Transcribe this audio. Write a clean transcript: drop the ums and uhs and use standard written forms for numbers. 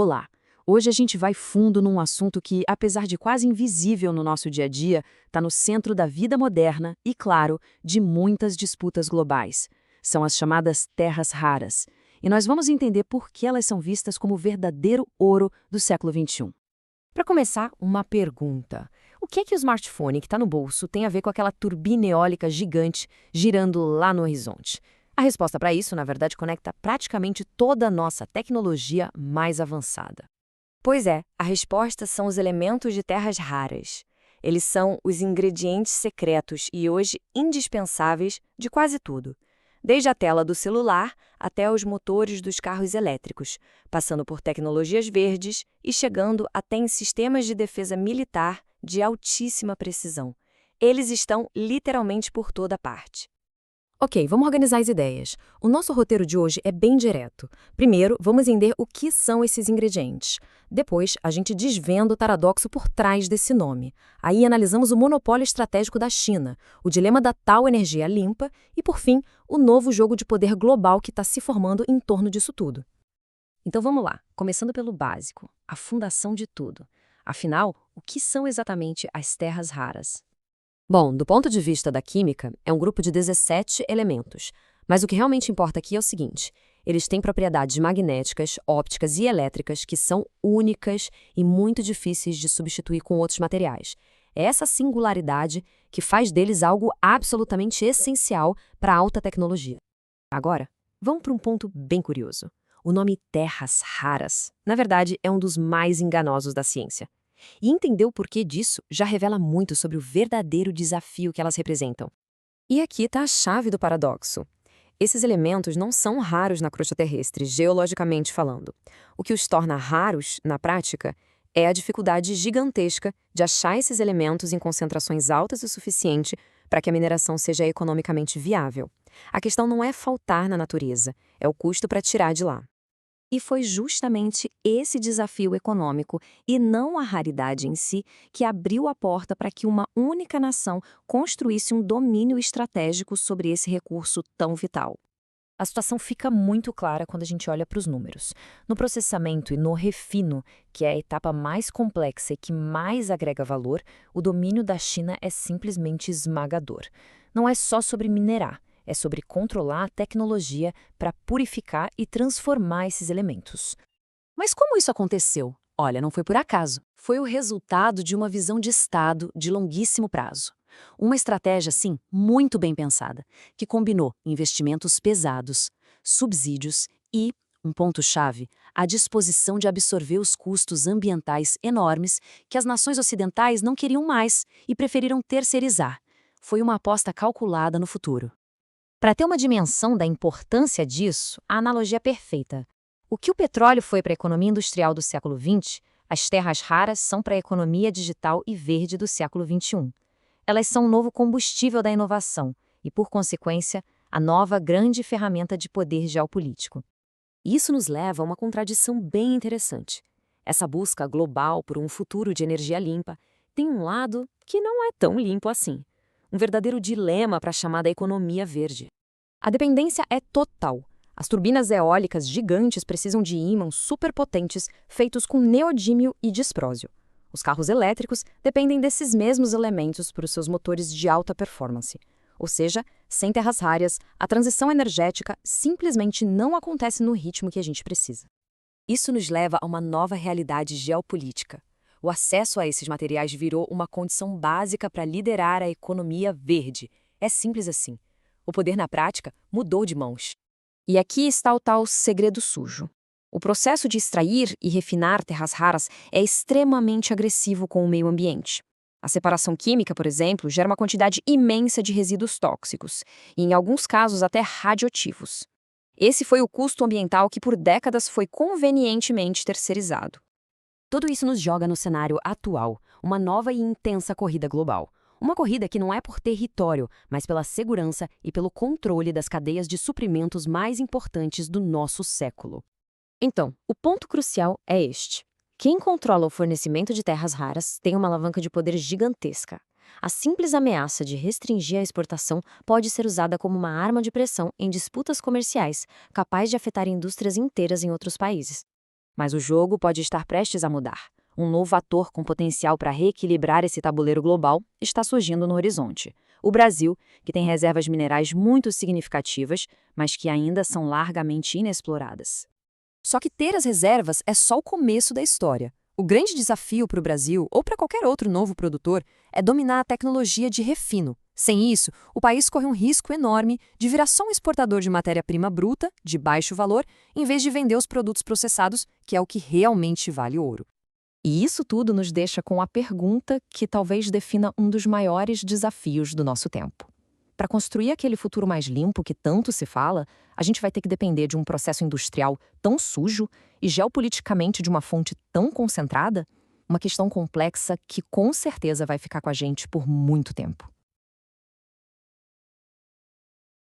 Olá! Hoje a gente vai fundo num assunto que, apesar de quase invisível no nosso dia a dia, está no centro da vida moderna e, claro, de muitas disputas globais. São as chamadas terras raras. E nós vamos entender por que elas são vistas como o verdadeiro ouro do século XXI. Para começar, uma pergunta. O que o smartphone que está no bolso tem a ver com aquela turbina eólica gigante girando lá no horizonte? A resposta para isso, na verdade, conecta praticamente toda a nossa tecnologia mais avançada. Pois é, a resposta são os elementos de terras raras. Eles são os ingredientes secretos e hoje indispensáveis de quase tudo. Desde a tela do celular até os motores dos carros elétricos, passando por tecnologias verdes e chegando até em sistemas de defesa militar de altíssima precisão. Eles estão literalmente por toda parte. Ok, vamos organizar as ideias. O nosso roteiro de hoje é bem direto. Primeiro, vamos entender o que são esses ingredientes. Depois, a gente desvenda o paradoxo por trás desse nome. Aí analisamos o monopólio estratégico da China, o dilema da tal energia limpa e, por fim, o novo jogo de poder global que está se formando em torno disso tudo. Então vamos lá, começando pelo básico, a fundação de tudo. Afinal, o que são exatamente as terras raras? Bom, do ponto de vista da química, é um grupo de 17 elementos. Mas o que realmente importa aqui é o seguinte: eles têm propriedades magnéticas, ópticas e elétricas que são únicas e muito difíceis de substituir com outros materiais. É essa singularidade que faz deles algo absolutamente essencial para a alta tecnologia. Agora, vamos para um ponto bem curioso. O nome terras raras, na verdade, é um dos mais enganosos da ciência. E entender o porquê disso já revela muito sobre o verdadeiro desafio que elas representam. E aqui está a chave do paradoxo. Esses elementos não são raros na crosta terrestre, geologicamente falando. O que os torna raros, na prática, é a dificuldade gigantesca de achar esses elementos em concentrações altas o suficiente para que a mineração seja economicamente viável. A questão não é faltar na natureza, é o custo para tirar de lá. E foi justamente esse desafio econômico, e não a raridade em si, que abriu a porta para que uma única nação construísse um domínio estratégico sobre esse recurso tão vital. A situação fica muito clara quando a gente olha para os números. No processamento e no refino, que é a etapa mais complexa e que mais agrega valor, o domínio da China é simplesmente esmagador. Não é só sobre minerar. É sobre controlar a tecnologia para purificar e transformar esses elementos. Mas como isso aconteceu? Olha, não foi por acaso. Foi o resultado de uma visão de Estado de longuíssimo prazo. Uma estratégia, sim, muito bem pensada, que combinou investimentos pesados, subsídios e, um ponto-chave, a disposição de absorver os custos ambientais enormes que as nações ocidentais não queriam mais e preferiram terceirizar. Foi uma aposta calculada no futuro. Para ter uma dimensão da importância disso, a analogia é perfeita. O que o petróleo foi para a economia industrial do século XX, as terras raras são para a economia digital e verde do século XXI. Elas são o novo combustível da inovação e, por consequência, a nova grande ferramenta de poder geopolítico. Isso nos leva a uma contradição bem interessante. Essa busca global por um futuro de energia limpa tem um lado que não é tão limpo assim. Um verdadeiro dilema para a chamada economia verde. A dependência é total. As turbinas eólicas gigantes precisam de ímãs superpotentes feitos com neodímio e disprósio. Os carros elétricos dependem desses mesmos elementos para os seus motores de alta performance. Ou seja, sem terras raras, a transição energética simplesmente não acontece no ritmo que a gente precisa. Isso nos leva a uma nova realidade geopolítica. O acesso a esses materiais virou uma condição básica para liderar a economia verde. É simples assim. O poder na prática mudou de mãos. E aqui está o tal segredo sujo. O processo de extrair e refinar terras raras é extremamente agressivo com o meio ambiente. A separação química, por exemplo, gera uma quantidade imensa de resíduos tóxicos, e em alguns casos até radioativos. Esse foi o custo ambiental que por décadas foi convenientemente terceirizado. Tudo isso nos joga no cenário atual, uma nova e intensa corrida global. Uma corrida que não é por território, mas pela segurança e pelo controle das cadeias de suprimentos mais importantes do nosso século. Então, o ponto crucial é este. Quem controla o fornecimento de terras raras tem uma alavanca de poder gigantesca. A simples ameaça de restringir a exportação pode ser usada como uma arma de pressão em disputas comerciais, capaz de afetar indústrias inteiras em outros países. Mas o jogo pode estar prestes a mudar. Um novo ator com potencial para reequilibrar esse tabuleiro global está surgindo no horizonte. O Brasil, que tem reservas minerais muito significativas, mas que ainda são largamente inexploradas. Só que ter as reservas é só o começo da história. O grande desafio para o Brasil, ou para qualquer outro novo produtor, é dominar a tecnologia de refino. Sem isso, o país corre um risco enorme de virar só um exportador de matéria-prima bruta, de baixo valor, em vez de vender os produtos processados, que é o que realmente vale ouro. E isso tudo nos deixa com a pergunta que talvez defina um dos maiores desafios do nosso tempo. Para construir aquele futuro mais limpo que tanto se fala, a gente vai ter que depender de um processo industrial tão sujo e geopoliticamente de uma fonte tão concentrada? Uma questão complexa que com certeza vai ficar com a gente por muito tempo.